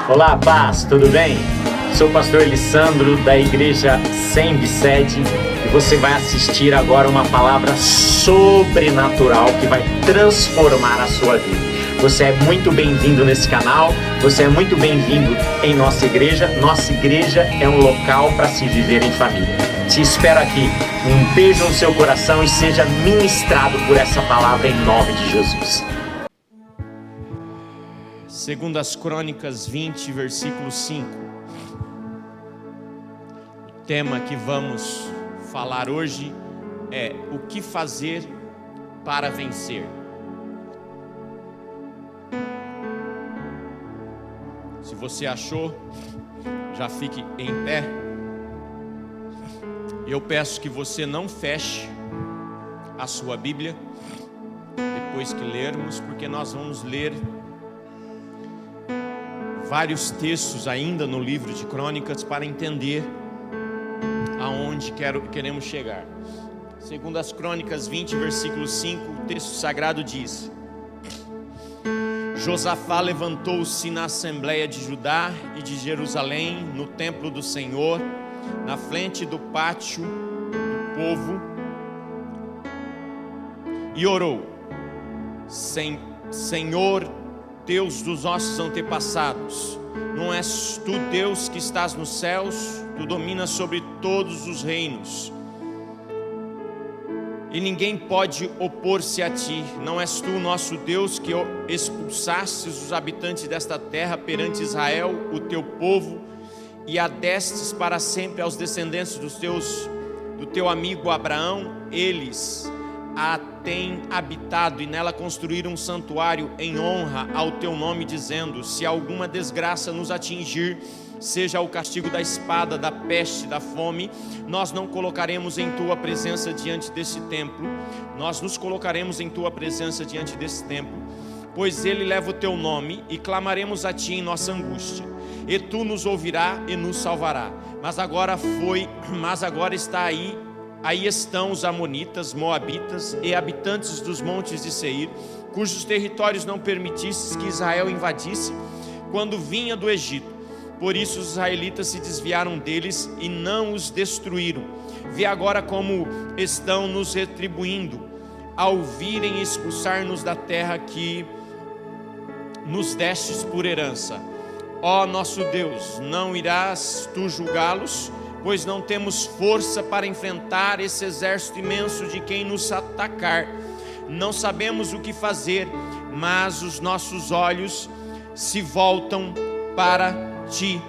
Olá, paz, tudo bem? Sou o pastor Elisandro da igreja Sembe Sede e você vai assistir agora uma palavra sobrenatural que vai transformar a sua vida. Você é muito bem-vindo nesse canal, você é muito bem-vindo em nossa igreja. Nossa igreja é um local para se viver em família. Te espero aqui. Um beijo no seu coração e seja ministrado por essa palavra em nome de Jesus. Segundas Crônicas 20, versículo 5. O tema que vamos falar hoje é o que fazer para vencer. Se você achou, já fique em pé. Eu peço que você não feche a sua Bíblia depois que lermos, porque nós vamos ler vários textos ainda no livro de Crônicas para entender aonde queremos chegar. Segundo as Crônicas 20, versículo 5, o texto sagrado diz: Josafá levantou-se na assembleia de Judá e de Jerusalém, no templo do Senhor, na frente do pátio do povo, e orou: Senhor, Deus dos nossos antepassados, não és tu Deus que estás nos céus? Tu dominas sobre todos os reinos, e ninguém pode opor-se a ti. Não és tu o nosso Deus que expulsastes os habitantes desta terra perante Israel, o teu povo, e a destes para sempre aos descendentes do teu amigo Abraão? Eles a têm habitado e nela construíram um santuário em honra ao teu nome, dizendo: se alguma desgraça nos atingir, seja o castigo da espada, da peste, da fome, nós não colocaremos em tua presença diante desse templo. Nós nos colocaremos em tua presença diante desse templo, pois ele leva o teu nome, e clamaremos a ti em nossa angústia, e tu nos ouvirá e nos salvará. Mas agora está aí estão os amonitas, moabitas e habitantes dos montes de Seir, cujos territórios não permitistes que Israel invadisse quando vinha do Egito. Por isso os israelitas se desviaram deles e não os destruíram. Vê agora como estão nos retribuindo, ao virem expulsar-nos da terra que nos destes por herança. Ó nosso Deus, não irás tu julgá-los? Pois não temos força para enfrentar esse exército imenso de quem nos atacar. Não sabemos o que fazer, mas os nossos olhos se voltam para ti.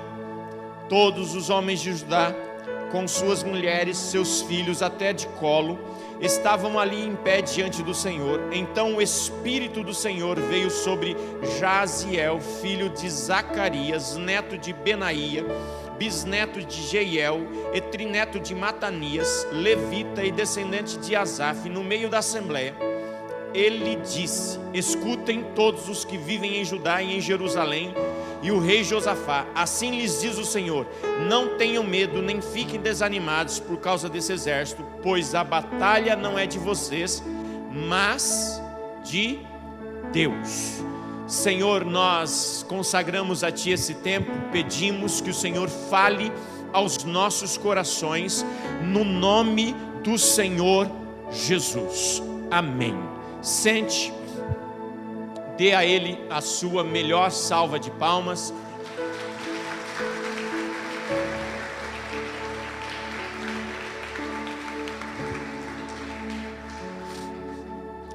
Todos os homens de Judá, com suas mulheres, seus filhos até de colo, estavam ali em pé diante do Senhor. Então o Espírito do Senhor veio sobre Jaziel, filho de Zacarias, neto de Benaía, bisneto de Jeiel, e trineto de Matanias, levita e descendente de Asaf, no meio da assembleia. Ele disse: escutem todos os que vivem em Judá e em Jerusalém, e o rei Josafá, assim lhes diz o Senhor: não tenham medo, nem fiquem desanimados por causa desse exército, pois a batalha não é de vocês, mas de Deus. Senhor, nós consagramos a Ti esse tempo, pedimos que o Senhor fale aos nossos corações, no nome do Senhor Jesus. Amém. Sente, dê a Ele a sua melhor salva de palmas.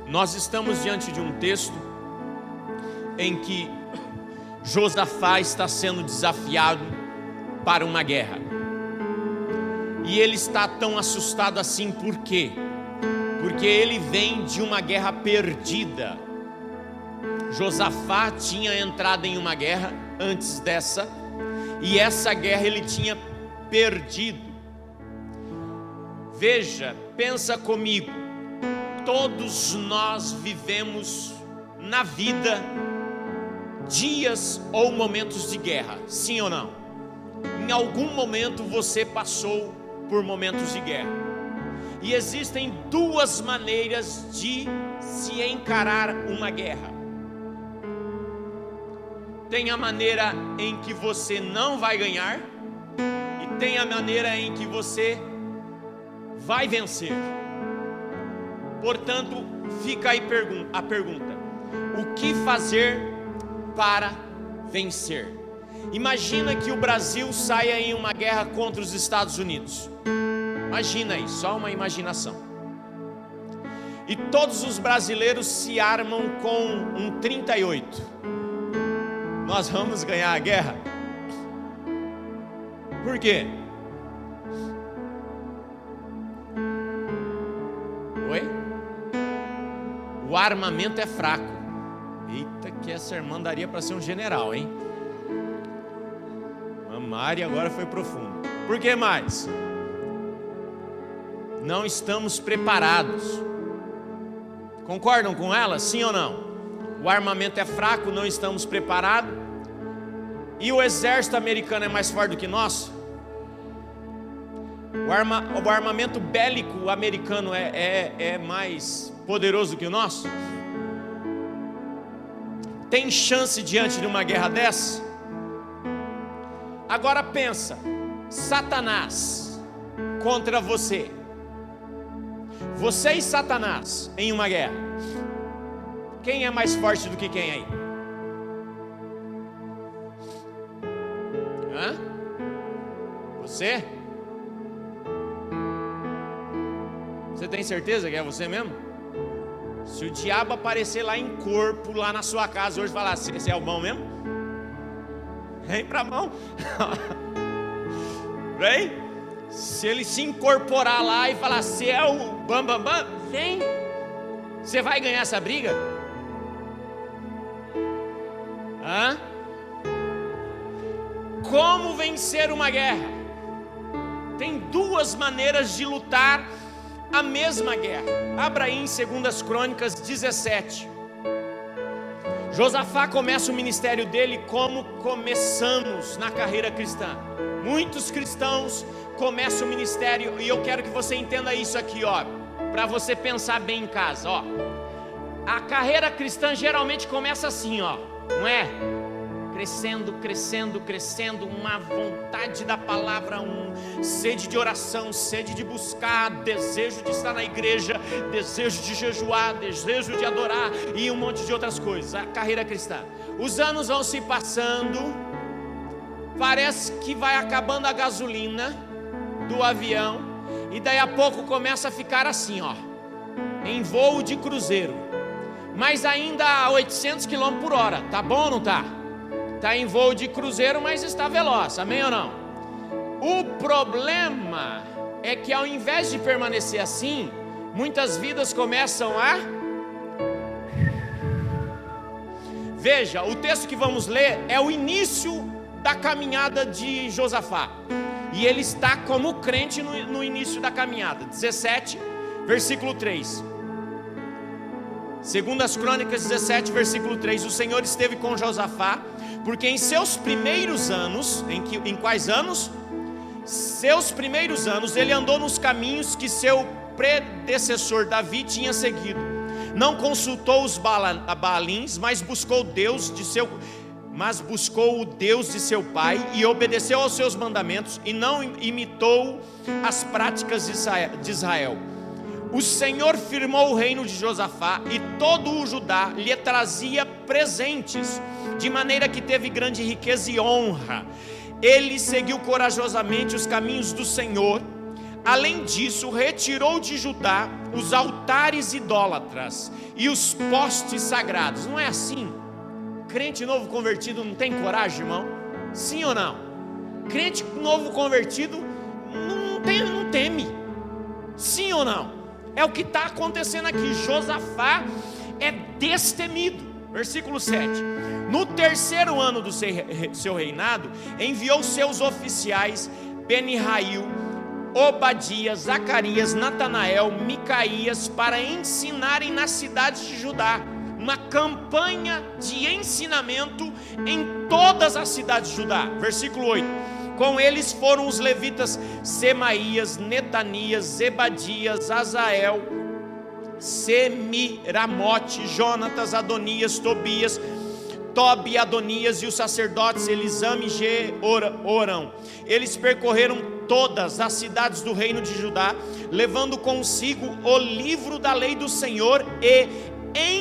Nós estamos diante de um texto em que Josafá está sendo desafiado para uma guerra, e ele está tão assustado assim. Por quê? Porque ele vem de uma guerra perdida. Josafá tinha entrado em uma guerra antes dessa, e essa guerra ele tinha perdido. Veja, pensa comigo, todos nós vivemos na vida dias ou momentos de guerra, sim ou não? Em algum momento você passou por momentos de guerra, e existem duas maneiras de se encarar uma guerra. tem a maneira em que você não vai ganhar e tem a maneira em que você vai vencer. Portanto, fica aí a pergunta: o que fazer para vencer? Imagina que o Brasil saia em uma guerra contra os Estados Unidos. Imagina aí, só uma imaginação. E todos os brasileiros se armam com um 38. Nós vamos ganhar a guerra? Por quê? Oi? O armamento é fraco. Eita, que essa irmã daria para ser um general, hein? A Mari agora foi profundo. Por que mais? Não estamos preparados. Concordam com ela? Sim ou não? O armamento é fraco, não estamos preparados. E o exército americano é mais forte do que nós? O armamento bélico americano é mais poderoso do que o nosso? Tem chance diante de uma guerra dessa? Agora pensa, Satanás contra você. Você e Satanás em uma guerra. Quem é mais forte do que quem aí? Hã? Você? Você tem certeza que é você mesmo? Se o diabo aparecer lá em corpo, lá na sua casa hoje, falar assim: esse é o bom mesmo? Vem pra mão. Vem. Se ele se incorporar lá e falar: você é o bam bam bam, vem. Você vai ganhar essa briga? Hã? Como vencer uma guerra? Tem duas maneiras de lutar a mesma guerra. Abra aí em 2 Crônicas 17. Josafá começa o ministério dele como começamos na carreira cristã. Muitos cristãos começam o ministério, e eu quero que você entenda isso aqui, ó, para você pensar bem em casa, ó. A carreira cristã geralmente começa assim, ó, não é? Crescendo, crescendo, crescendo, uma vontade da palavra, sede de oração, sede de buscar, desejo de estar na igreja, desejo de jejuar, desejo de adorar e um monte de outras coisas. A carreira cristã. Os anos vão se passando, parece que vai acabando a gasolina do avião e daí a pouco começa a ficar assim, ó, em voo de cruzeiro, mas ainda a 800 km por hora, tá bom ou não tá? Está em voo de cruzeiro, mas está veloz, amém ou não? O problema é que ao invés de permanecer assim, muitas vidas começam a... Veja, o texto que vamos ler é o início da caminhada de Josafá. E ele está como crente no início da caminhada. 17, versículo 3. 2 Crônicas 17, versículo 3. O Senhor esteve com Josafá, porque em seus primeiros anos, em quais anos? Seus primeiros anos, ele andou nos caminhos que seu predecessor Davi tinha seguido. Não consultou os Baalins, mas buscou o Deus de seu pai e obedeceu aos seus mandamentos e não imitou as práticas de Israel. O Senhor firmou o reino de Josafá e todo o Judá lhe trazia presentes, de maneira que teve grande riqueza e honra. Ele seguiu corajosamente os caminhos do Senhor. Além disso, retirou de Judá os altares idólatras e os postes sagrados. Não é assim? Crente novo convertido não tem coragem, irmão? Sim ou não? Crente novo convertido não teme. Sim ou não? É o que está acontecendo aqui. Josafá é destemido. Versículo 7. No terceiro ano do seu reinado, enviou seus oficiais Benirail, Obadias, Zacarias, Natanael, Micaías para ensinarem nas cidades de Judá. Uma campanha de ensinamento em todas as cidades de Judá. Versículo 8. Com eles foram os levitas Semaías, Netanias, Zebadias, Azael, Semiramote, Jonatas, Adonias, Tobias, Tobi, Adonias e os sacerdotes Elisame e Jeorão. Eles percorreram todas as cidades do reino de Judá, levando consigo o livro da lei do Senhor e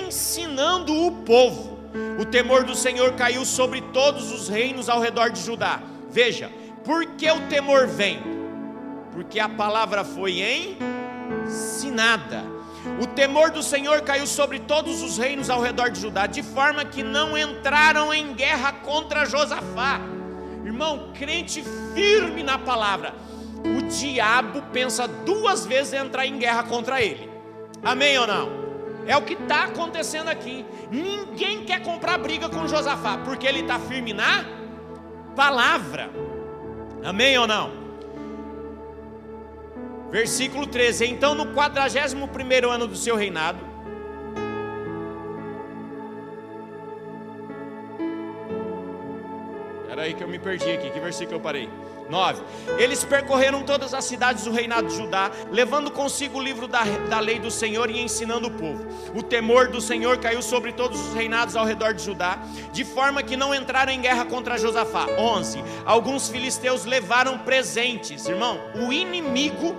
ensinando o povo. O temor do Senhor caiu sobre todos os reinos ao redor de Judá. Veja, por que o temor vem? Porque a palavra foi ensinada. O temor do Senhor caiu sobre todos os reinos ao redor de Judá, de forma que não entraram em guerra contra Josafá. Irmão, crente firme na palavra, o diabo pensa 2 vezes em entrar em guerra contra ele. Amém ou não? É o que está acontecendo aqui. Ninguém quer comprar briga com Josafá, porque ele está firme na palavra. Amém ou não? Versículo 13: então no 41º ano do seu reinado, era aí que eu me perdi aqui, que versículo eu parei? 9. Eles percorreram todas as cidades do reinado de Judá, levando consigo o livro da lei do Senhor e ensinando o povo. O temor do Senhor caiu sobre todos os reinados ao redor de Judá, de forma que não entraram em guerra contra Josafá. 11. Alguns filisteus levaram presentes, irmão, o inimigo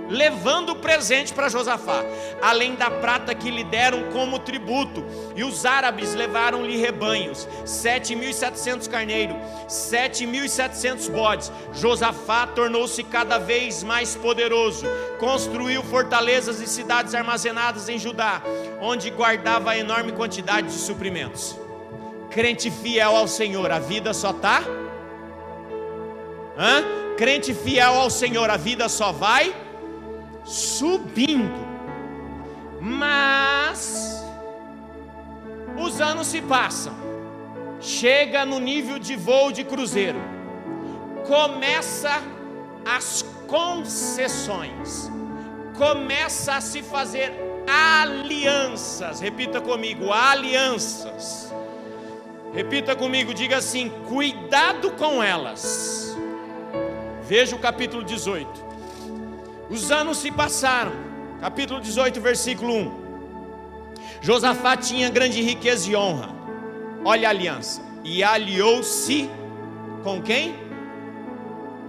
levando presente para Josafá, além da prata que lhe deram como tributo, e os árabes levaram-lhe rebanhos, 7.700 carneiros, 7.700 bodes. Josafá tornou-se cada vez mais poderoso, construiu fortalezas e cidades armazenadas em Judá, onde guardava a enorme quantidade de suprimentos. Crente fiel ao Senhor, a vida só está? Crente fiel ao Senhor, a vida só vai subindo. Mas os anos se passam, chega no nível de voo de cruzeiro, começa as concessões, começa a se fazer alianças. Repita comigo, alianças. Repita comigo, diga assim: cuidado com elas. Veja o capítulo 18. Os anos se passaram, capítulo 18, versículo 1. Josafá tinha grande riqueza e honra. Olha a aliança. E aliou-se com quem?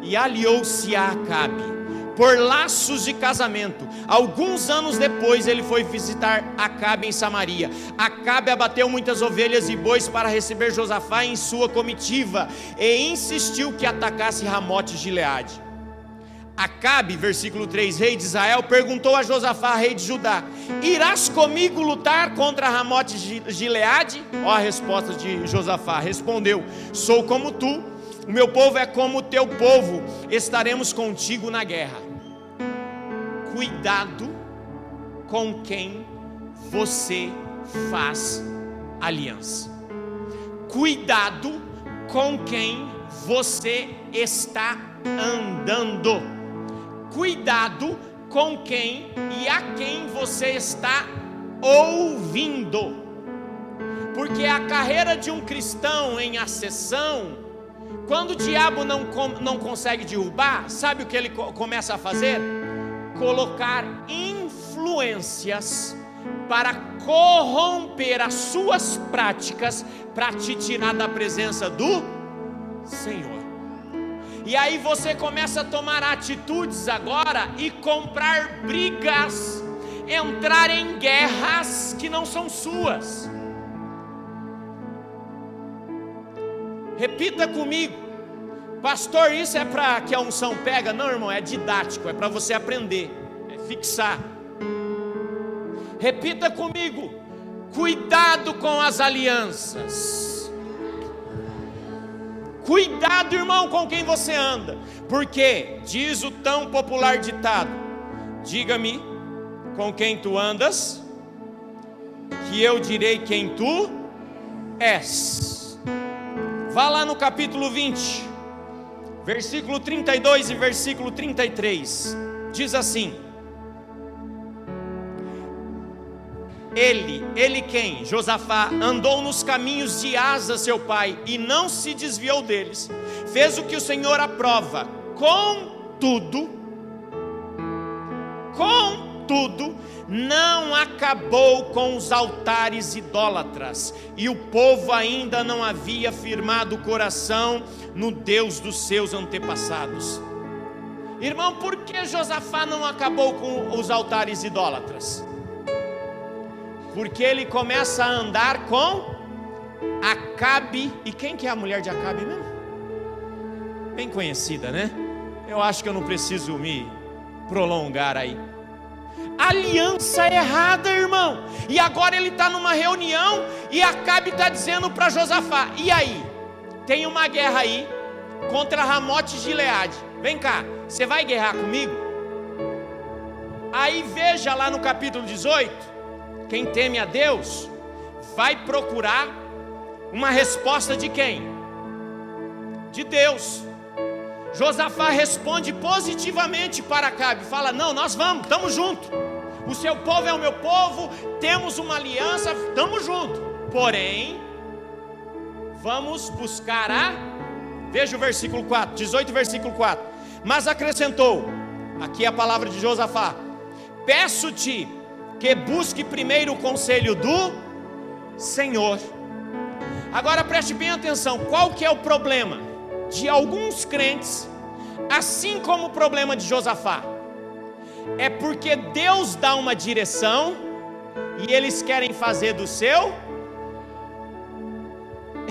E aliou-se a Acabe, por laços de casamento. Alguns anos depois ele foi visitar Acabe em Samaria. Acabe abateu muitas ovelhas e bois para receber Josafá em sua comitiva, e insistiu que atacasse Ramote Gileade. Acabe, versículo 3, rei de Israel, perguntou a Josafá, rei de Judá: irás comigo lutar contra Ramote Gileade? Ó a resposta de Josafá, respondeu: sou como tu, o meu povo é como o teu povo, estaremos contigo na guerra. Cuidado com quem você faz aliança. Cuidado com quem você está andando. Cuidado com quem e a quem você está ouvindo, porque a carreira de um cristão em ascensão, quando o diabo não consegue derrubar, sabe o que ele começa a fazer? Colocar influências para corromper as suas práticas, para te tirar da presença do Senhor. E aí você começa a tomar atitudes agora e comprar brigas, entrar em guerras que não são suas. Repita comigo: pastor, isso é para que a unção pega? Não, irmão, é didático, é para você aprender, é fixar. Repita comigo: cuidado com as alianças. Cuidado, irmão, com quem você anda, porque diz o tão popular ditado: diga-me com quem tu andas, que eu direi quem tu és. Vá lá no capítulo 20, versículo 32 e versículo 33, diz assim: Ele quem? Josafá andou nos caminhos de Asa seu pai e não se desviou deles, fez o que o Senhor aprova. Contudo, contudo, não acabou com os altares idólatras, e o povo ainda não havia firmado o coração no Deus dos seus antepassados. Irmão, por que Josafá não acabou com os altares idólatras? Porque ele começa a andar com Acabe. E quem que é a mulher de Acabe mesmo? Bem conhecida, né? Eu acho que eu não preciso me prolongar aí. Aliança errada, irmão. E agora ele está numa reunião e Acabe está dizendo para Josafá: e aí? Tem uma guerra aí contra Ramote Gileade. Vem cá, você vai guerrar comigo? Aí veja lá no capítulo 18, quem teme a Deus vai procurar uma resposta de quem? De Deus. Josafá responde positivamente para Acabe, fala: não, nós vamos, estamos juntos, o seu povo é o meu povo, temos uma aliança, estamos juntos, porém, vamos buscar veja o versículo 4, 18 versículo 4, mas acrescentou, aqui é a palavra de Josafá: peço-te que busque primeiro o conselho do Senhor. Agora preste bem atenção, qual que é o problema de alguns crentes, assim como o problema de Josafá? É porque Deus dá uma direção e eles querem fazer do seu.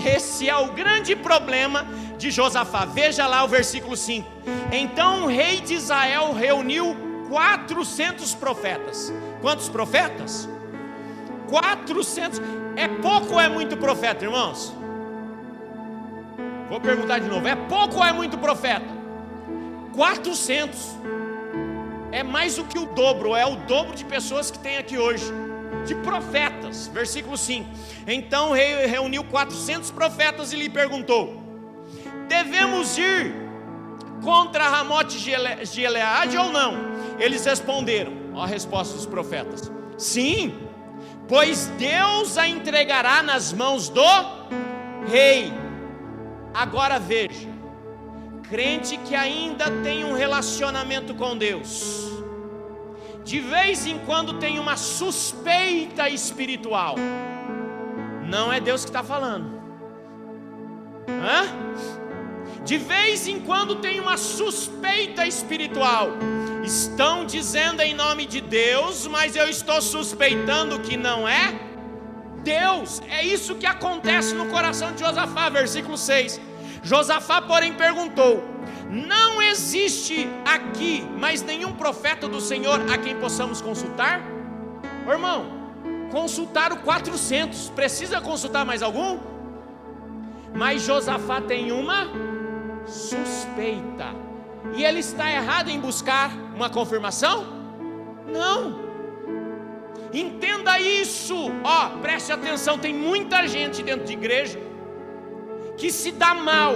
Esse é o grande problema de Josafá. Veja lá o versículo 5. Então o rei de Israel reuniu 400 profetas. Quantos profetas? 400. É pouco ou é muito profeta, irmãos? Vou perguntar de novo, é pouco ou é muito profeta? 400. É mais do que o dobro, é o dobro de pessoas que tem aqui hoje, de profetas. Versículo 5. Então o rei reuniu 400 profetas e lhe perguntou: devemos ir contra Ramote Gileade ou não? Eles responderam, ó a resposta dos profetas: sim, pois Deus a entregará nas mãos do rei. Agora veja, crente que ainda tem um relacionamento com Deus, de vez em quando tem uma suspeita espiritual. Não é Deus que está falando. De vez em quando tem uma suspeita espiritual. Estão dizendo em nome de Deus, mas eu estou suspeitando que não é Deus. É isso que acontece no coração de Josafá. Versículo 6. Josafá, porém, perguntou: não existe aqui mais nenhum profeta do Senhor a quem possamos consultar? Ô, irmão, consultaram 400, precisa consultar mais algum? Mas Josafá tem uma suspeita. E ele está errado em buscar uma confirmação? Não. Entenda isso. Ó, preste atenção, tem muita gente dentro de igreja que se dá mal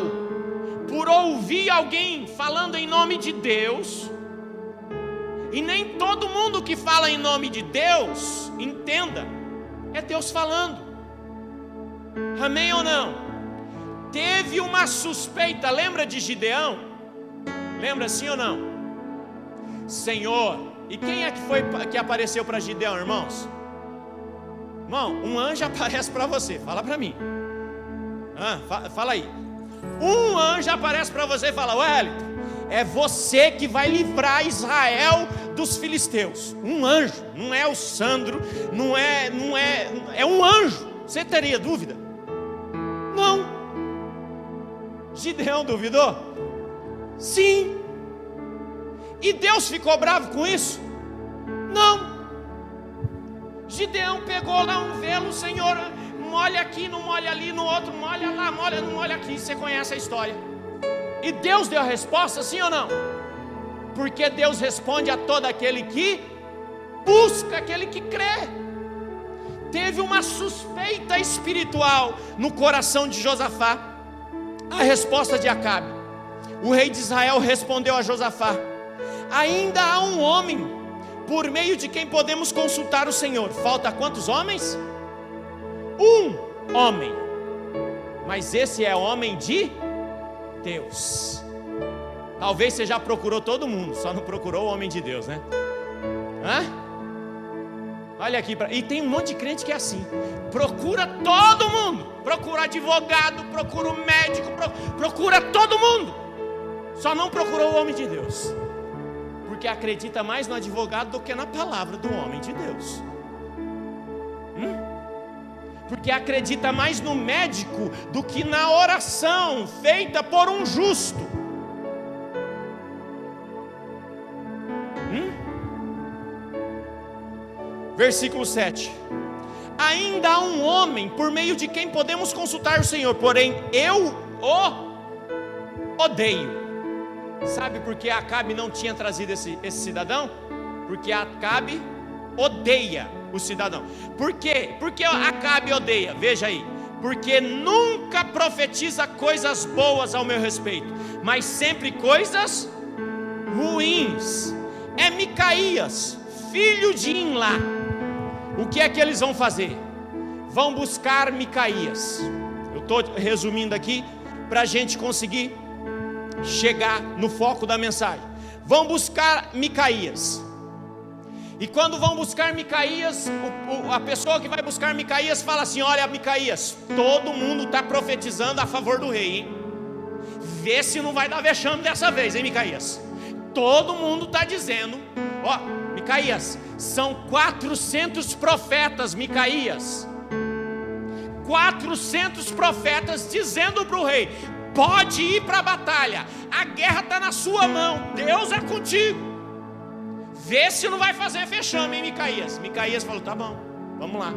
por ouvir alguém falando em nome de Deus. E nem todo mundo que fala em nome de Deus, entenda, é Deus falando. Amém ou não? Teve uma suspeita, lembra de Gideão? Lembra sim ou não? Senhor, e quem é que foi que apareceu para Gideão, irmãos? Irmão, um anjo aparece para você, fala para mim. Fala aí. Um anjo aparece para você e fala: Wellington, é você que vai livrar Israel dos filisteus. Um anjo, não é o Sandro, é um anjo. Você teria dúvida? Não. Gideão duvidou? Sim. E Deus ficou bravo com isso? Não. Gideão pegou lá um velo, Senhor, molha aqui, não molha ali, no outro, molha lá, molha, não molha aqui. Você conhece a história. E Deus deu a resposta, sim ou não? Porque Deus responde a todo aquele que busca, aquele que crê. Teve uma suspeita espiritual no coração de Josafá. A resposta de Acabe. O rei de Israel respondeu a Josafá: ainda há um homem por meio de quem podemos consultar o Senhor. Falta quantos homens? Um homem. Mas esse é homem de Deus. Talvez você já procurou todo mundo, só não procurou o homem de Deus, né? Olha aqui, e tem um monte de crente que é assim, procura todo mundo, procura advogado, procura o médico, procura todo mundo, só não procurou o homem de Deus, porque acredita mais no advogado do que na palavra do homem de Deus, porque acredita mais no médico do que na oração feita por um justo. Versículo 7. Ainda há um homem por meio de quem podemos consultar o Senhor, porém eu o odeio. Sabe por que Acabe não tinha trazido esse cidadão? Porque Acabe odeia o cidadão. Por quê? Porque Acabe odeia, veja aí. Porque nunca profetiza coisas boas ao meu respeito, mas sempre coisas ruins. É Micaías, filho de Imlá. O que é que eles vão fazer? Vão buscar Micaías. Eu estou resumindo aqui para a gente conseguir chegar no foco da mensagem. Vão buscar Micaías. E quando vão buscar Micaías, a pessoa que vai buscar Micaías fala assim: olha, Micaías, todo mundo está profetizando a favor do rei, hein? Vê se não vai dar vexame dessa vez, hein, Micaías? Todo mundo está dizendo, ó, Micaías, são 400 profetas, Micaías, 400 profetas dizendo para o rei: pode ir para a batalha, a guerra está na sua mão, Deus é contigo, vê se não vai fazer vexame, hein, Micaías? Micaías falou: tá bom, vamos lá.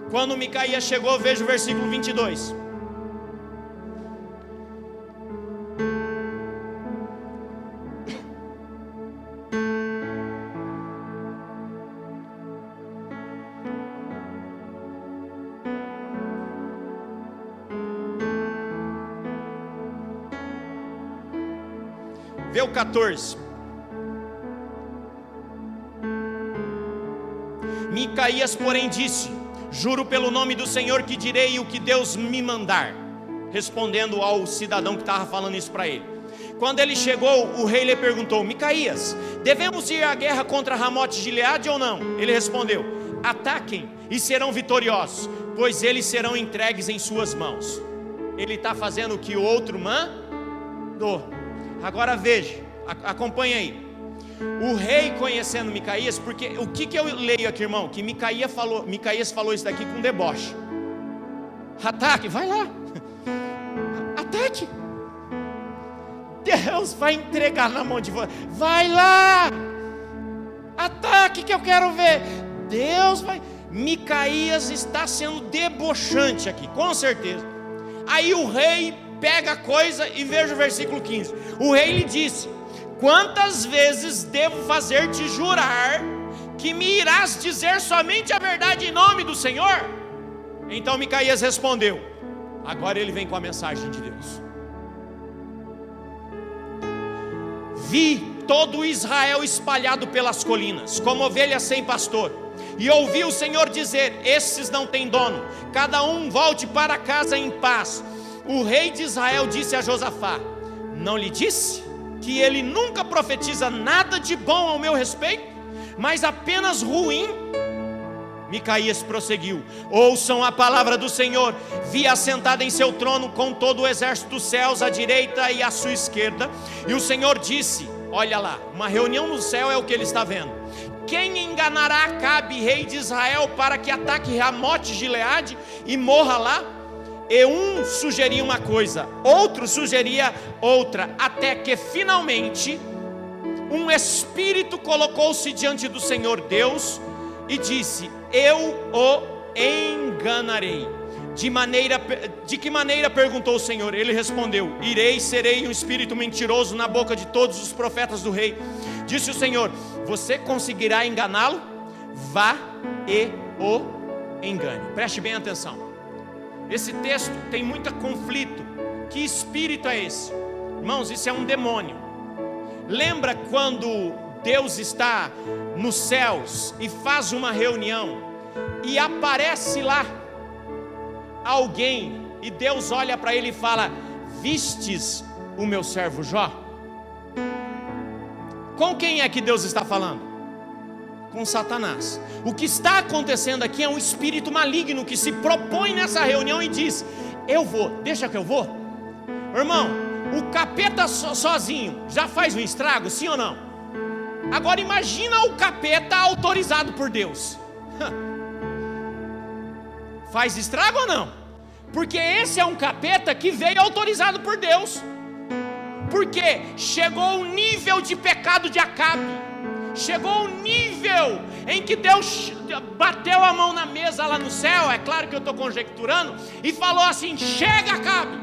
Quando Micaías chegou, veja o versículo 22. Vê o 14. Micaías, porém, disse: juro pelo nome do Senhor que direi o que Deus me mandar. Respondendo ao cidadão que estava falando isso para ele. Quando ele chegou, o rei lhe perguntou: Micaías, devemos ir à guerra contra Ramote de Gileade ou não? Ele respondeu: ataquem e serão vitoriosos, pois eles serão entregues em suas mãos. Ele está fazendo o que o outro mandou. Agora veja, acompanha aí. O rei conhecendo Micaías, porque o que eu leio aqui, irmão? Que Micaías falou isso daqui com deboche. Ataque, vai lá. Ataque. Deus vai entregar na mão de você. Vai lá. Ataque que eu quero ver. Deus vai. Micaías está sendo debochante aqui, com certeza. Aí o rei pega a coisa e veja o versículo 15. O rei lhe disse: quantas vezes devo fazer-te jurar que me irás dizer somente a verdade em nome do Senhor? Então Micaías respondeu. Agora ele vem com a mensagem de Deus. Vi todo Israel espalhado pelas colinas, como ovelhas sem pastor, e ouvi o Senhor dizer: esses não têm dono, cada um volte para casa em paz. O rei de Israel disse a Josafá: não lhe disse que ele nunca profetiza nada de bom ao meu respeito, mas apenas ruim? Micaías prosseguiu: ouçam a palavra do Senhor. Vi assentado em seu trono com todo o exército dos céus à direita e à sua esquerda. E o Senhor disse: olha lá, uma reunião no céu é o que ele está vendo. Quem enganará Acabe, rei de Israel, para que ataque Ramote de Gileade e morra lá? E um sugeria uma coisa, outro sugeria outra, até que finalmente um espírito colocou-se diante do Senhor Deus e disse: eu o enganarei. De que maneira? Perguntou o Senhor. Ele respondeu: irei, serei um espírito mentiroso na boca de todos os profetas do rei. Disse o Senhor: você conseguirá enganá-lo? Vá e o engane. Preste bem atenção. Esse texto tem muito conflito. Que espírito é esse? Irmãos, isso é um demônio. Lembra quando Deus está nos céus e faz uma reunião e aparece lá alguém e Deus olha para ele e fala: vistes o meu servo Jó? Com quem é que Deus está falando? com Satanás. O que está acontecendo aqui é um espírito maligno que se propõe nessa reunião e diz: eu vou, deixa que eu vou. Irmão, o capeta sozinho já faz um estrago, sim ou não? Agora imagina o capeta autorizado por Deus. Faz estrago ou não? Porque esse é um capeta que veio autorizado por Deus. Porque chegou o nível de pecado de Acabe, chegou o nível em que Deus bateu a mão na mesa lá no céu, é claro que eu estou conjecturando, e falou assim: chega, Acabe,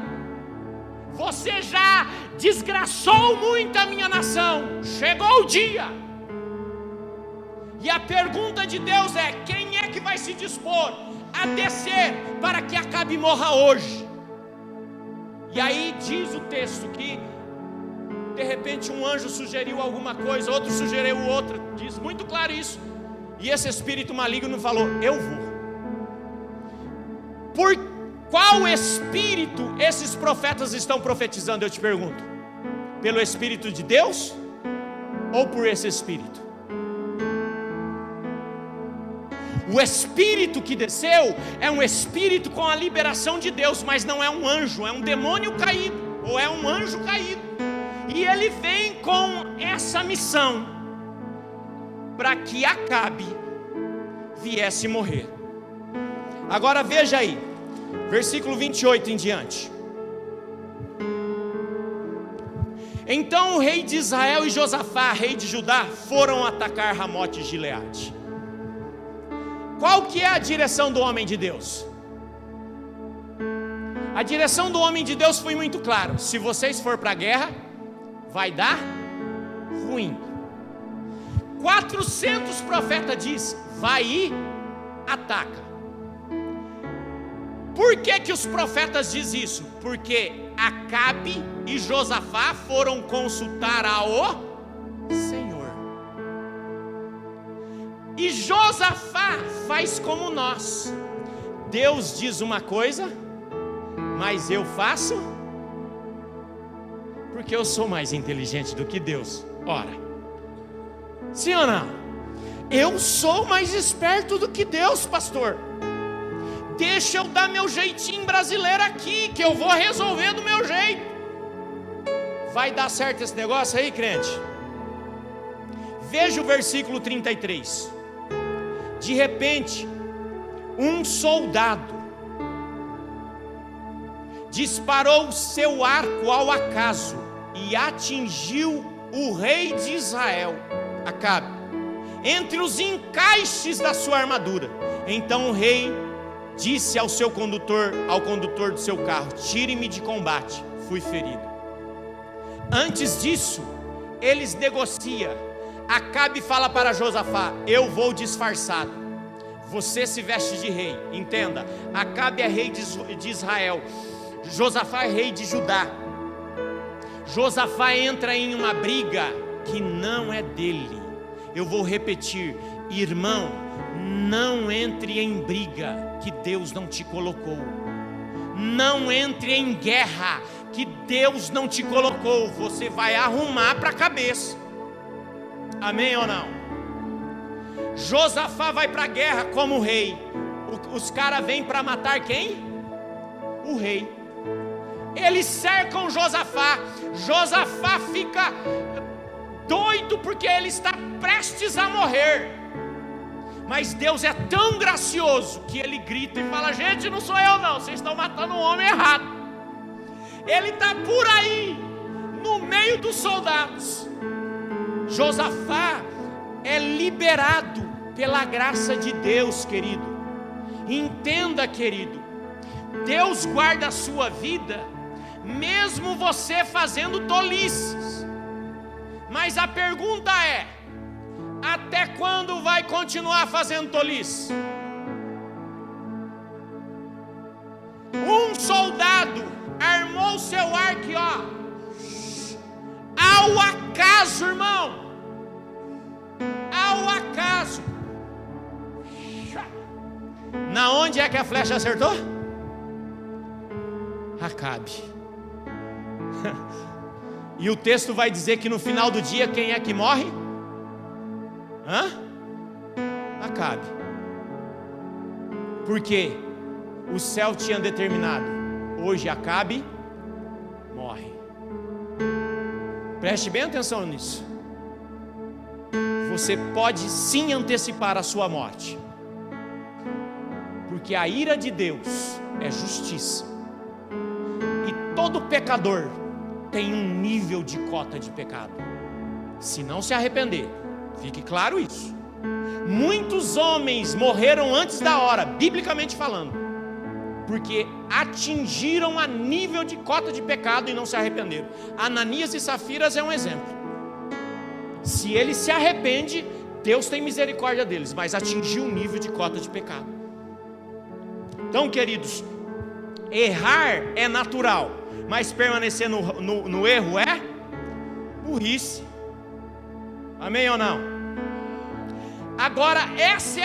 você já desgraçou muito a minha nação, chegou o dia. E a pergunta de Deus é: quem é que vai se dispor a descer para que Acabe morra hoje? E aí diz o texto que de repente um anjo sugeriu alguma coisa, outro sugeriu outra, diz muito claro isso. E esse espírito maligno falou: eu vou. Por qual espírito esses profetas estão profetizando, eu te pergunto? Pelo Espírito de Deus ou por esse espírito? O espírito que desceu é um espírito com a liberação de Deus, mas não é um anjo, é um demônio caído, ou é um anjo caído. E ele vem com essa missão para que Acabe viesse morrer. Agora veja aí, versículo 28 em diante. Então o rei de Israel e Josafá, rei de Judá, foram atacar Ramote e Gileade. Qual que é a direção do homem de Deus? A direção do homem de Deus foi muito clara: se vocês for para a guerra, vai dar ruim. 400 profetas diz: vai e ataca. Por que os profetas dizem isso? Porque Acabe e Josafá foram consultar ao Senhor. E Josafá faz como nós: Deus diz uma coisa, mas eu faço porque eu sou mais inteligente do que Deus. Ora, sim ou não? Eu sou mais esperto do que Deus, pastor. Deixa eu dar meu jeitinho brasileiro aqui, que eu vou resolver do meu jeito. Vai dar certo esse negócio aí, crente? Veja o versículo 33. De repente, um soldado disparou seu arco ao acaso e atingiu o rei de Israel, Acabe, entre os encaixes da sua armadura. Então o rei disse ao condutor do seu carro: tire-me de combate, fui ferido. Antes disso, eles negociam. Acabe fala para Josafá: eu vou disfarçado, você se veste de rei. Entenda, Acabe é rei de Israel, Josafá é rei de Judá. Josafá entra em uma briga que não é dele. Eu vou repetir, irmão, não entre em briga que Deus não te colocou. Não entre em guerra que Deus não te colocou. Você vai arrumar para a cabeça. Amém ou não? Josafá vai para a guerra como rei. Os caras vêm para matar quem? O rei. Eles cercam Josafá. Josafá fica doido porque ele está prestes a morrer. Mas Deus é tão gracioso que ele grita e fala: gente, não sou eu não, vocês estão matando um homem errado. Ele está por aí, no meio dos soldados. Josafá é liberado pela graça de Deus, querido. Entenda, querido, Deus guarda a sua vida, mesmo você fazendo tolices. Mas a pergunta é: até quando vai continuar fazendo tolice? Um soldado armou seu arco, ao acaso, irmão, ao acaso. Na onde é que a flecha acertou? Acabe. E o texto vai dizer que no final do dia quem é que morre? Acabe. Porque o céu tinha determinado: hoje Acabe morre. Preste bem atenção nisso. Você pode sim antecipar a sua morte, porque a ira de Deus é justiça, e todo pecador tem um nível de cota de pecado. Se não se arrepender, fique claro isso. Muitos homens morreram antes da hora, biblicamente falando, porque atingiram a nível de cota de pecado e não se arrependeram. Ananias e Safiras é um exemplo. Se ele se arrepende, Deus tem misericórdia deles, mas atingiu um nível de cota de pecado. Então, queridos, errar é natural, mas permanecer no erro é burrice. Amém ou não? Agora, essa é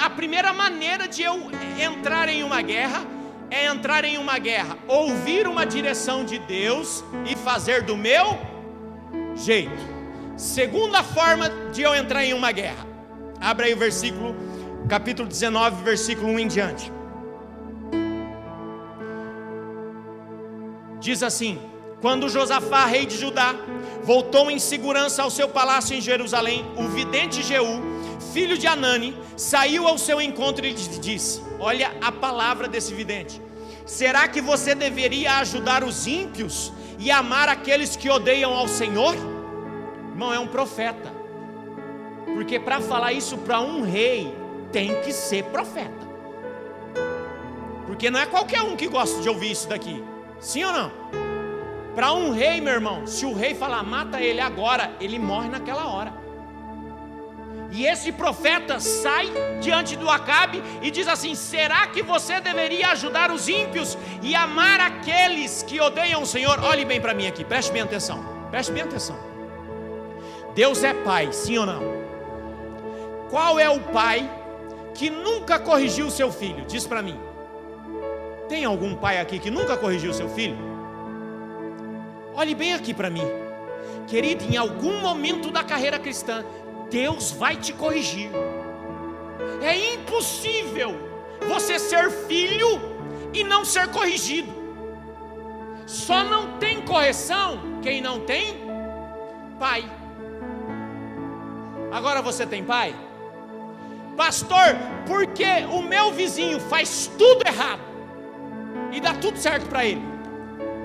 a primeira maneira de eu entrar em uma guerra, é entrar em uma guerra, ouvir uma direção de Deus e fazer do meu jeito. Segunda forma de eu entrar em uma guerra, abra aí o versículo, capítulo 19, versículo 1 em diante. Diz assim: quando Josafá, rei de Judá, voltou em segurança ao seu palácio em Jerusalém, o vidente Jeú, filho de Anani, saiu ao seu encontro e disse: olha a palavra desse vidente: será que você deveria ajudar os ímpios e amar aqueles que odeiam ao Senhor? Irmão, é um profeta, porque para falar isso para um rei, tem que ser profeta, porque não é qualquer um que gosta de ouvir isso daqui, sim ou não? Para um rei, meu irmão, se o rei falar mata ele agora, ele morre naquela hora. E esse profeta sai diante do Acabe e diz assim: será que você deveria ajudar os ímpios e amar aqueles que odeiam o Senhor? Olhe bem para mim aqui, preste bem atenção, preste bem atenção. Deus é pai, sim ou não? Qual é o pai que nunca corrigiu o seu filho? Diz para mim. Tem algum pai aqui que nunca corrigiu o seu filho? Olhe bem aqui para mim, querido, em algum momento da carreira cristã, Deus vai te corrigir. É impossível você ser filho e não ser corrigido. Só não tem correção quem não tem pai. Agora você tem pai? Pastor, porque o meu vizinho faz tudo errado e dá tudo certo para ele,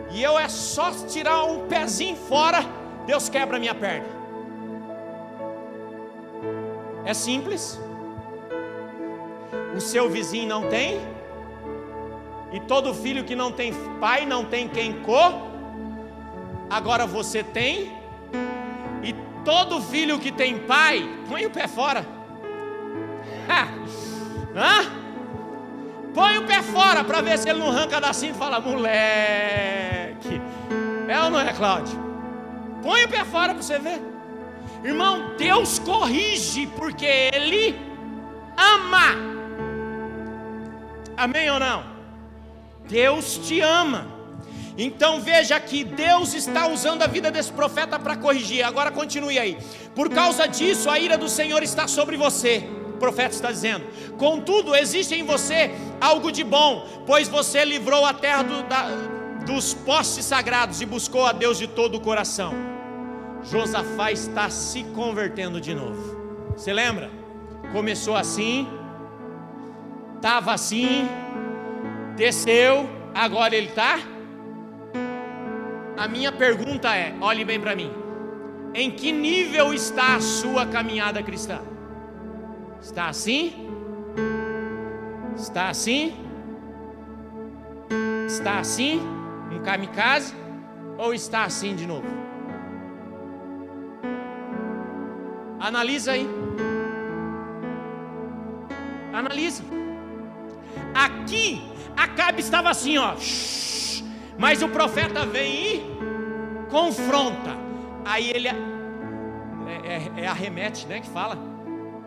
e eu é só tirar um pezinho fora, Deus quebra a minha perna. É simples. O seu vizinho não tem, e todo filho que não tem pai não tem quem agora você tem, e todo filho que tem pai, põe o pé fora. Põe o pé fora para ver se ele não arranca da cinta e fala: moleque. É ou não é, Cláudio? Põe o pé fora para você ver. Irmão, Deus corrige porque Ele ama. Amém ou não? Deus te ama. Então veja que Deus está usando a vida desse profeta para corrigir. Agora continue aí. Por causa disso, a ira do Senhor está sobre você. O profeta está dizendo: contudo, existe em você algo de bom, pois você livrou a terra dos postes sagrados e buscou a Deus de todo o coração. Josafá está se convertendo de novo. Você lembra? Começou assim, estava assim, desceu, agora ele está. A minha pergunta é, olhe bem para mim: em que nível está a sua caminhada cristã? Está assim? Está assim? Está assim? Um kamikaze? Ou está assim de novo? Analisa aí. Analisa. Aqui, Acabe estava assim, ó. Mas o profeta vem e confronta. Aí ele arremete, né, que fala.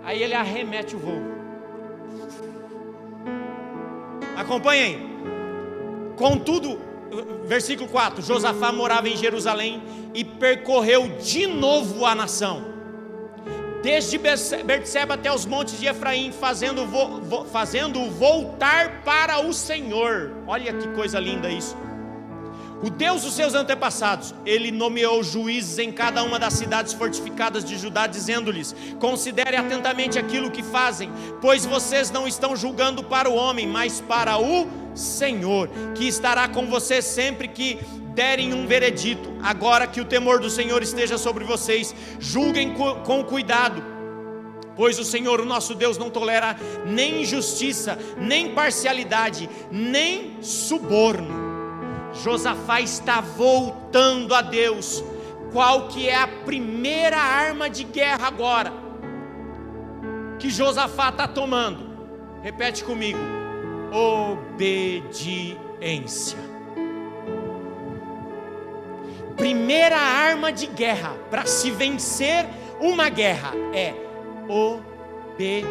Aí ele arremete o voo. Acompanha aí. Contudo, versículo 4: Josafá morava em Jerusalém e percorreu de novo a nação. desde Berseba até os montes de Efraim, fazendo-o voltar para o Senhor. Olha que coisa linda isso. O Deus dos seus antepassados, Ele nomeou juízes em cada uma das cidades fortificadas de Judá, dizendo-lhes: considere atentamente aquilo que fazem, pois vocês não estão julgando para o homem, mas para o Senhor, que estará com vocês sempre que derem um veredito. Agora que o temor do Senhor esteja sobre vocês, julguem com cuidado, pois o Senhor, o nosso Deus, não tolera nem injustiça, nem parcialidade, nem suborno. Josafá está voltando a Deus. Qual que é a primeira arma de guerra agora que Josafá está tomando? Repete comigo: obediência. Primeira arma de guerra para se vencer uma guerra é obediência.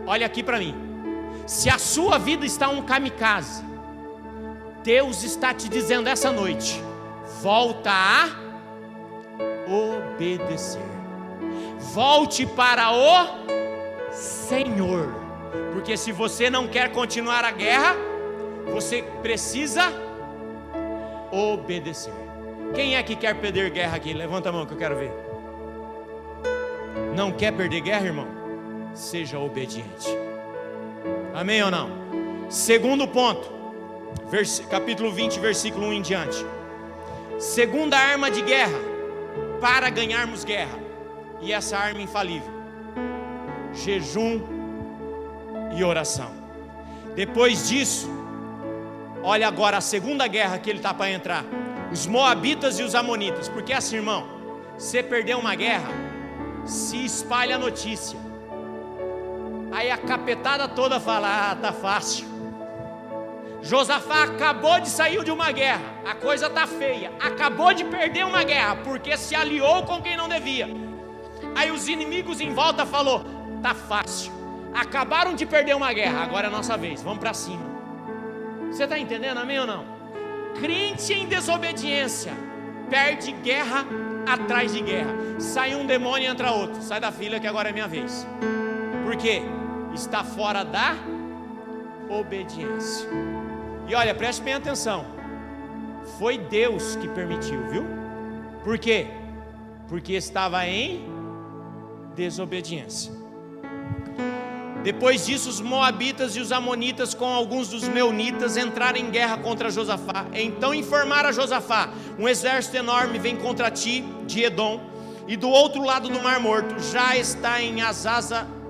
Olha aqui para mim. Se a sua vida está um kamikaze, Deus está te dizendo essa noite: volta a obedecer. Volte para o Senhor. Porque se você não quer continuar a guerra, você precisa obedecer. Quem é que quer perder guerra aqui? Levanta a mão que eu quero ver. Não quer perder guerra, irmão? Seja obediente. Amém ou não? Segundo ponto, capítulo 20, versículo 1 em diante. Segunda arma de guerra para ganharmos guerra, e essa arma infalível: jejum e oração. Depois disso, olha agora a segunda guerra que ele está para entrar: os moabitas e os amonitas. Porque assim, irmão, você perdeu uma guerra, se espalha a notícia, aí a capetada toda fala: ah, tá fácil. Josafá acabou de sair de uma guerra, a coisa tá feia, acabou de perder uma guerra, porque se aliou com quem não devia. Aí os inimigos em volta falou: tá fácil, acabaram de perder uma guerra, agora é a nossa vez, vamos para cima. Você está entendendo, amém ou não? Crente em desobediência perde guerra atrás de guerra. Sai um demônio e entra outro. Sai da fila que agora é minha vez. Por quê? Está fora da obediência. E olha, preste bem atenção, foi Deus que permitiu, viu? Por quê? Porque estava em desobediência. Depois disso, os moabitas e os amonitas, com alguns dos meunitas, entraram em guerra contra Josafá. Então informaram a Josafá: um exército enorme vem contra ti de Edom, e do outro lado do Mar Morto já está em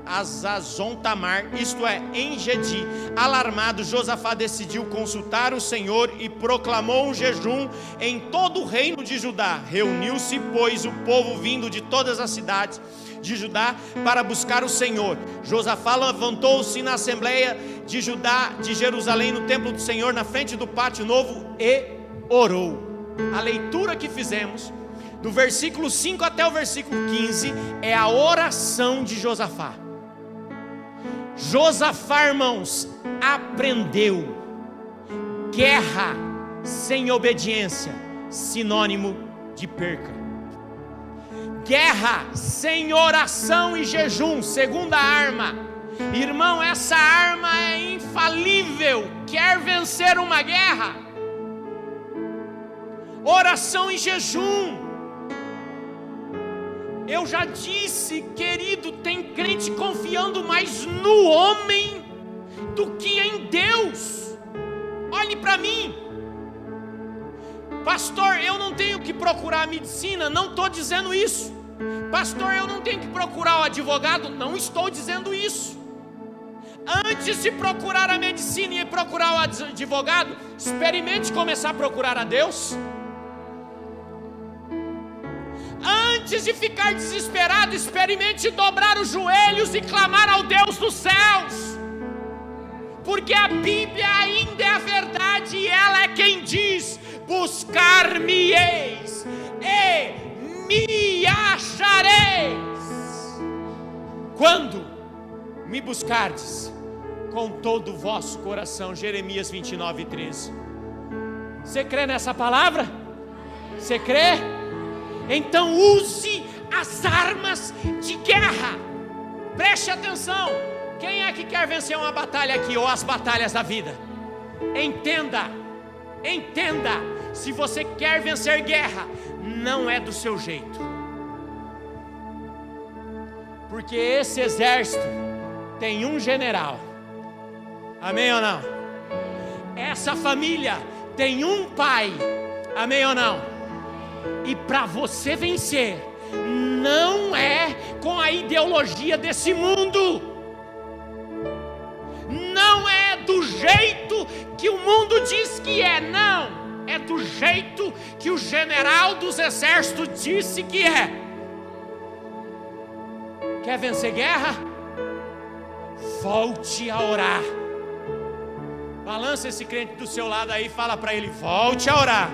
Azazon-Tamar, isto é, em Gedi. Alarmado, Josafá decidiu consultar o Senhor e proclamou um jejum em todo o reino de Judá. Reuniu-se, pois, o povo vindo de todas as cidades de Judá para buscar o Senhor. Josafá levantou-se na assembleia de Judá, de Jerusalém, no templo do Senhor, na frente do pátio novo, e orou. A leitura que fizemos do versículo 5 até o versículo 15 é a oração de Josafá. Josafá, irmãos, aprendeu: guerra sem obediência, sinônimo de perca. Guerra sem oração e jejum, segunda arma. Irmão, essa arma é infalível. Quer vencer uma guerra? Oração e jejum. Eu já disse, querido, tem crente confiando mais no homem do que em Deus. Olhe para mim. Pastor, eu não tenho que procurar a medicina. Não estou dizendo isso. Pastor, eu não tenho que procurar o advogado. Não estou dizendo isso. Antes de procurar a medicina e procurar o advogado, experimente começar a procurar a Deus. Antes de ficar desesperado, experimente dobrar os joelhos e clamar ao Deus dos céus. Porque a Bíblia ainda é a verdade e ela é quem diz: buscar-me-eis e me achareis, quando me buscardes com todo o vosso coração. Jeremias 29:13. Você crê nessa palavra? Você crê? Então use as armas de guerra. Preste atenção. Quem é que quer vencer uma batalha aqui, ou as batalhas da vida? Entenda. Se você quer vencer guerra, não é do seu jeito. Porque esse exército tem um general. Amém ou não? Essa família tem um pai. Amém ou não? E para você vencer, não é com a ideologia desse mundo. Não é do jeito que o mundo diz que é, não. É do jeito que o general dos exércitos disse que é. Quer vencer guerra? Volte a orar. Balança esse crente do seu lado aí e fala para ele: volte a orar.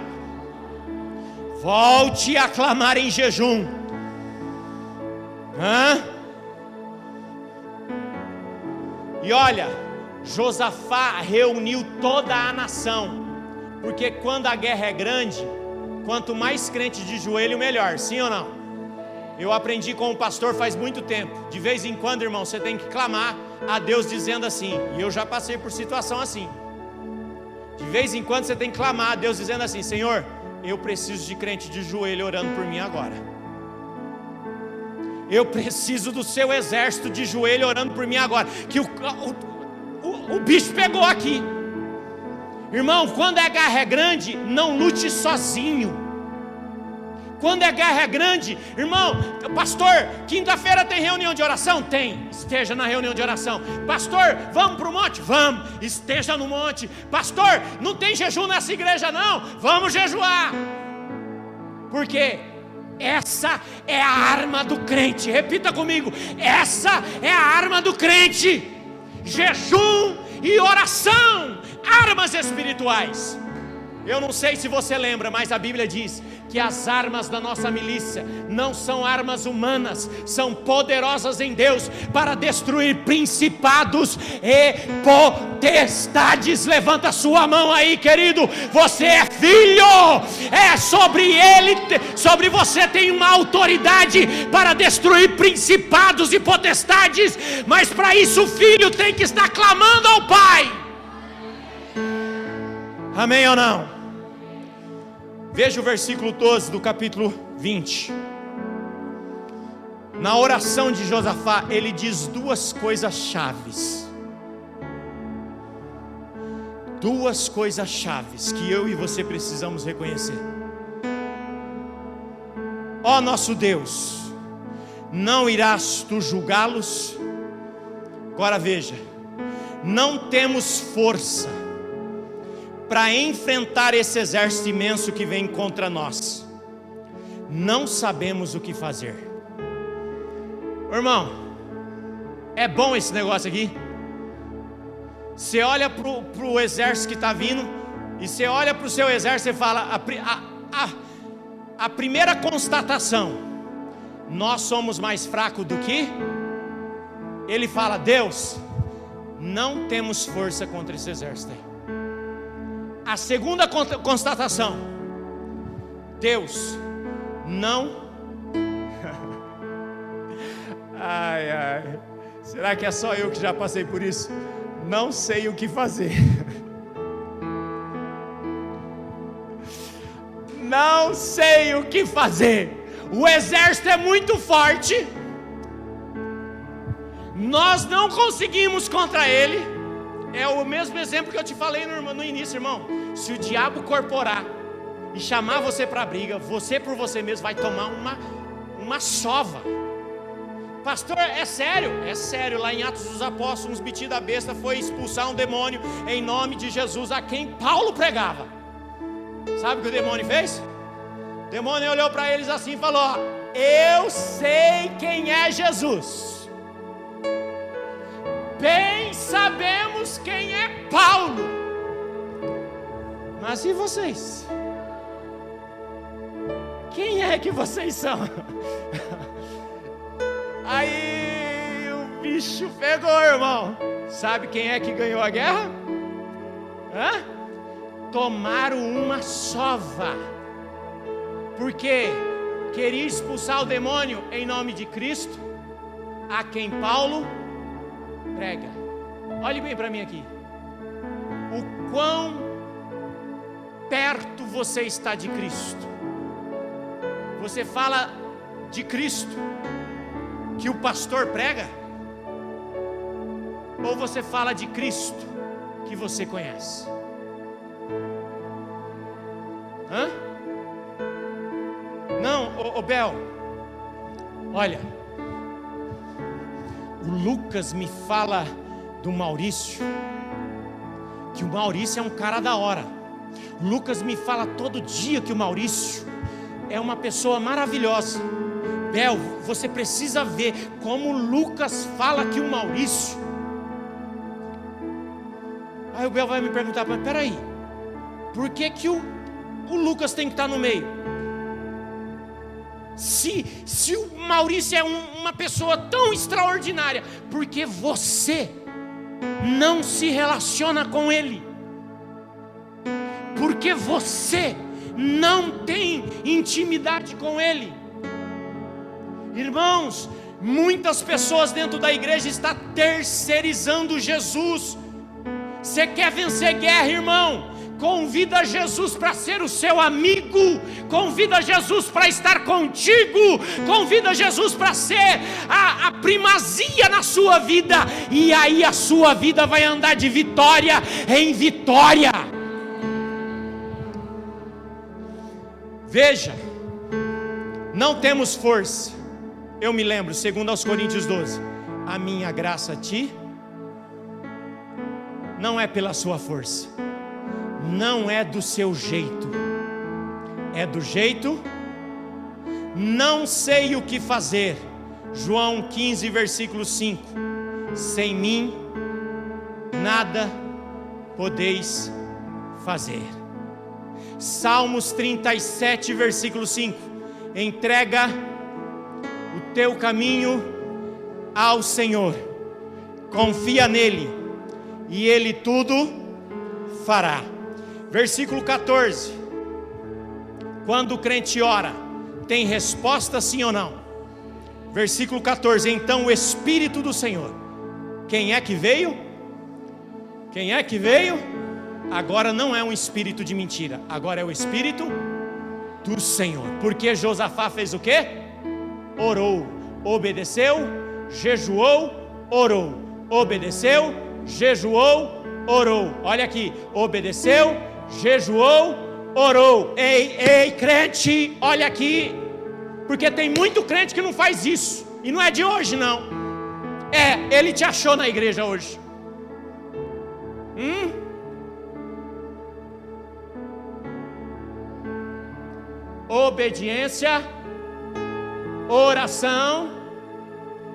Volte a clamar em jejum. E olha, Josafá reuniu toda a nação. Porque quando a guerra é grande, quanto mais crente de joelho, melhor. Sim ou não? Eu aprendi com um pastor faz muito tempo. De vez em quando, irmão, você tem que clamar a Deus dizendo assim. E eu já passei por situação assim. De vez em quando você tem que clamar a Deus dizendo assim: Senhor, eu preciso de crente de joelho orando por mim agora. Eu preciso do seu exército de joelho orando por mim agora. Que o bicho pegou aqui. Irmão, quando a guerra é grande, não lute sozinho. Quando a guerra é grande, irmão, pastor, quinta-feira tem reunião de oração? Tem, esteja na reunião de oração. Pastor, vamos para o monte? Vamos, esteja no monte. Pastor, não tem jejum nessa igreja não? Vamos jejuar. Por quê? Essa é a arma do crente. Repita comigo: essa é a arma do crente. Jejum e oração, armas espirituais. Eu não sei se você lembra, mas a Bíblia diz que as armas da nossa milícia não são armas humanas, são poderosas em Deus para destruir principados e potestades. Levanta sua mão aí, querido. Você é filho, sobre você tem uma autoridade para destruir principados e potestades, mas para isso o filho tem que estar clamando ao Pai. Amém ou não? Veja o versículo 12 do capítulo 20. Na oração de Josafá, ele diz duas coisas chaves. Duas coisas chaves que eu e você precisamos reconhecer. Ó nosso Deus, não irás tu julgá-los? Agora veja, não temos força para enfrentar esse exército imenso que vem contra nós. Não sabemos o que fazer. Irmão, é bom esse negócio aqui. Você olha para o exército que está vindo, e você olha para o seu exército e fala, a primeira constatação: nós somos mais fracos do que? Ele fala: Deus, não temos força contra esse exército aí. A segunda constatação: Deus, não. Será que é só eu que já passei por isso? Não sei o que fazer. Não sei o que fazer. O exército é muito forte. Nós não conseguimos contra ele. É o mesmo exemplo que eu te falei no início, irmão. Se o diabo corporar e chamar você para a briga, você por você mesmo vai tomar uma sova. Pastor, é sério? É sério. Lá em Atos dos Apóstolos, uns metidos a besta foi expulsar um demônio em nome de Jesus, a quem Paulo pregava. Sabe o que o demônio fez? O demônio olhou para eles assim e falou: eu sei quem é Jesus. Bem sabemos quem é Paulo. Mas e vocês? Quem é que vocês são? Aí o bicho pegou, irmão. Sabe quem é que ganhou a guerra? Tomaram uma sova. Por quê? queria expulsar o demônio em nome de Cristo, a quem Paulo prega. Olhe bem para mim aqui. O quão perto você está de Cristo? Você fala de Cristo que o pastor prega? Ou você fala de Cristo que você conhece? Hã? Não, ô Bel, olha, o Lucas me fala do Maurício, que o Maurício é um cara da hora. O Lucas me fala todo dia que o Maurício é uma pessoa maravilhosa. Bel, você precisa ver como o Lucas fala que o Maurício. Aí o Bel vai me perguntar, mas peraí, por que que o Lucas tem que estar no meio? Se o Maurício é uma pessoa tão extraordinária, porque você não se relaciona com ele? Porque você não tem intimidade com ele? Irmãos, muitas pessoas dentro da igreja estão terceirizando Jesus. Você quer vencer guerra, irmão? Convida Jesus para ser o seu amigo, convida Jesus para estar contigo, convida Jesus para ser a primazia na sua vida, e aí a sua vida vai andar de vitória em vitória. Veja, não temos força. Eu me lembro, segundo aos Coríntios 12, a minha graça a ti não é pela sua força, não é do seu jeito, é do jeito, não sei o que fazer. João 15, versículo 5, sem mim nada podeis fazer. Salmos 37, versículo 5, entrega o teu caminho ao Senhor, confia nele, e ele tudo fará. Versículo 14, quando o crente ora, tem resposta sim ou não? Versículo 14, então o Espírito do Senhor, quem é que veio? Quem é que veio? Agora não é um espírito de mentira, agora é o Espírito do Senhor. Porque Josafá fez o quê? Orou, obedeceu, jejuou, orou, obedeceu, jejuou, orou. Olha aqui, obedeceu, jejuou, orou. Ei, crente, olha aqui, porque tem muito crente que não faz isso, e não é de hoje não, ele te achou na igreja hoje. Obediência, oração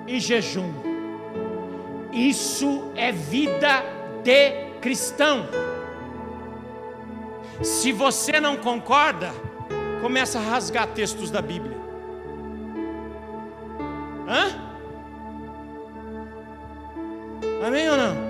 e jejum, isso é vida de cristão. Se você não concorda, começa a rasgar textos da Bíblia. Amém ou não?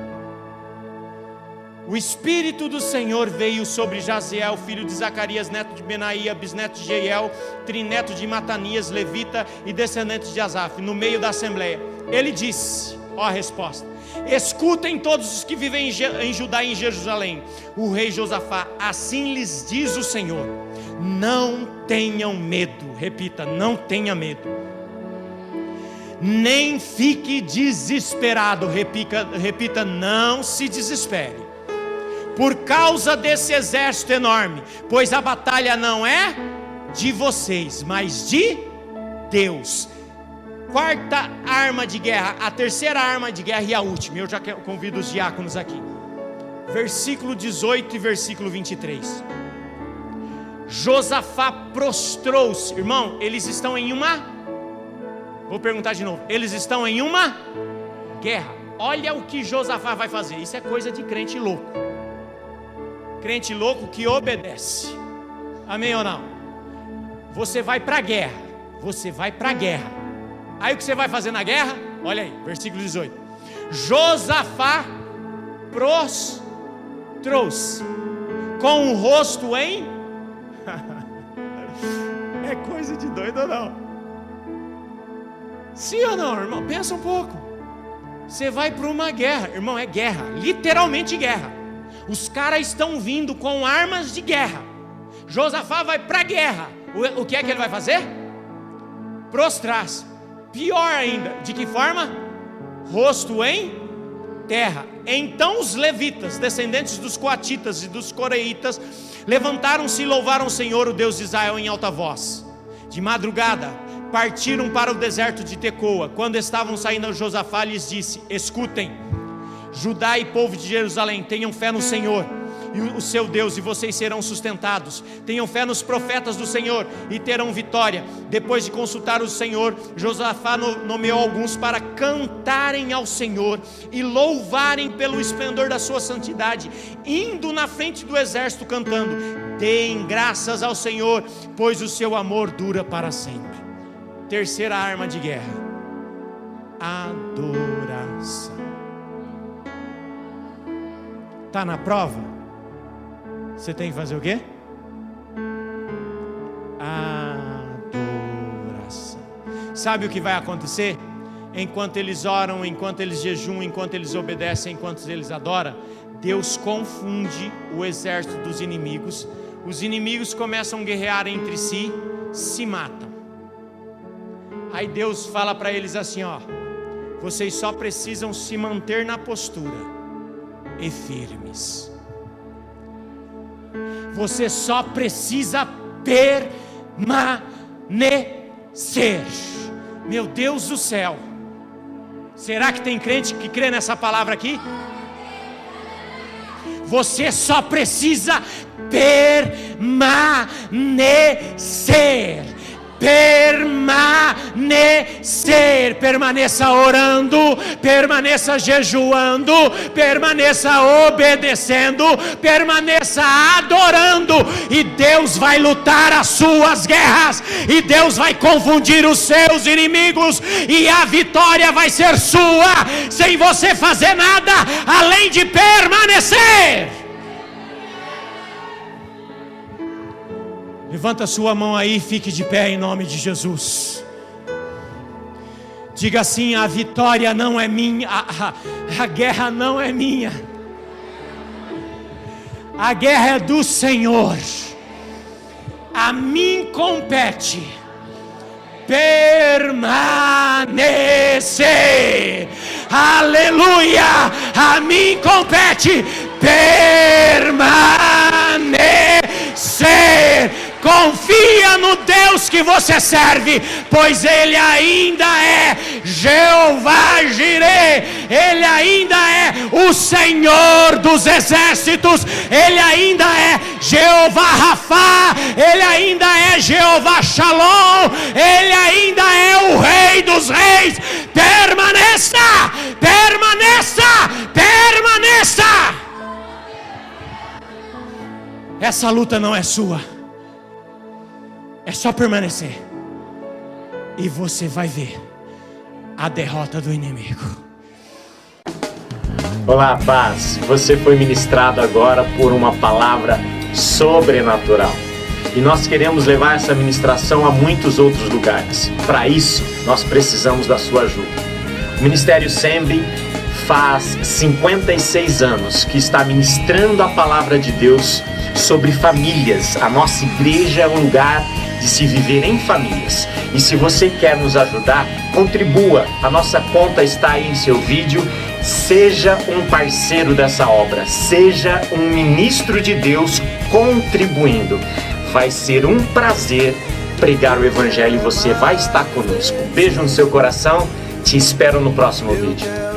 O Espírito do Senhor veio sobre Jaziel, filho de Zacarias, neto de Benaía, bisneto de Jeiel, trineto de Matanias, levita e descendente de Asaf, no meio da assembleia. Ele disse, ó a resposta: escutem todos os que vivem em Judá e em Jerusalém. O rei Josafá, assim lhes diz o Senhor: não tenham medo. Repita, não tenha medo. Nem fique desesperado. Repita, não se desespere por causa desse exército enorme, pois a batalha não é de vocês, mas de Deus. Quarta arma de guerra, a terceira arma de guerra e a última. Eu já convido os diáconos aqui. Versículo 18 e versículo 23. Josafá prostrou-se. Irmão, eles estão em uma... Vou perguntar de novo. Eles estão em uma guerra. Olha o que Josafá vai fazer. Isso é coisa de crente louco. Crente louco que obedece. Amém ou não? Você vai para a guerra. Você vai para a guerra. Aí o que você vai fazer na guerra? Olha aí, versículo 18. Josafá prostrou-se com o rosto em... É coisa de doido ou não? Sim ou não, irmão? Pensa um pouco. Você vai para uma guerra, irmão, é guerra, literalmente guerra. Os caras estão vindo com armas de guerra. Josafá vai para a guerra. O que é que ele vai fazer? Prostrar-se. Pior ainda, de que forma? Rosto em terra. Então os levitas, descendentes dos coatitas e dos coreitas, levantaram-se e louvaram o Senhor, o Deus de Israel, em alta voz. De madrugada partiram para o deserto de Tecoa. Quando estavam saindo, Josafá lhes disse: escutem, Judá e povo de Jerusalém, tenham fé no Senhor e o seu Deus, e vocês serão sustentados. Tenham fé nos profetas do Senhor e terão vitória. Depois de consultar o Senhor, Josafá nomeou alguns para cantarem ao Senhor e louvarem pelo esplendor da sua santidade, indo na frente do exército cantando: deem graças ao Senhor, pois o seu amor dura para sempre. Terceira arma de guerra: adoração. Está na prova? Você tem que fazer o quê? Adoração. Sabe o que vai acontecer? Enquanto eles oram, enquanto eles jejuam, enquanto eles obedecem, enquanto eles adoram, Deus confunde o exército dos inimigos. Os inimigos começam a guerrear entre si, se matam. Aí Deus fala para eles assim, ó: vocês só precisam se manter na postura e firmes. Você só precisa permanecer. Meu Deus do céu, será que tem crente que crê nessa palavra aqui? Você só precisa permanecer. Permanecer. Permaneça orando, permaneça jejuando, permaneça obedecendo, permaneça adorando, e Deus vai lutar as suas guerras, e Deus vai confundir os seus inimigos, e a vitória vai ser sua, sem você fazer nada além de permanecer. Levanta sua mão aí e fique de pé em nome de Jesus. Diga assim: a vitória não é minha, a guerra não é minha, a guerra é do Senhor. A mim compete permanecer. Aleluia! A mim compete permanecer. Confia no Deus que você serve, pois Ele ainda é Jeová Jireh, Ele ainda é o Senhor dos exércitos, Ele ainda é Jeová Rafá, Ele ainda é Jeová Shalom, Ele ainda é o Rei dos Reis. Permaneça, permaneça, permaneça. Essa luta não é sua. É só permanecer, e você vai ver a derrota do inimigo. Olá, paz. Você foi ministrado agora por uma palavra sobrenatural. E nós queremos levar essa ministração a muitos outros lugares. Para isso, nós precisamos da sua ajuda. O Ministério Semble faz 56 anos que está ministrando a palavra de Deus sobre famílias. A nossa igreja é um lugar de se viver em famílias. E se você quer nos ajudar, contribua. A nossa conta está aí em seu vídeo. Seja um parceiro dessa obra. Seja um ministro de Deus contribuindo. Vai ser um prazer pregar o Evangelho e você vai estar conosco. Beijo no seu coração. Te espero no próximo vídeo.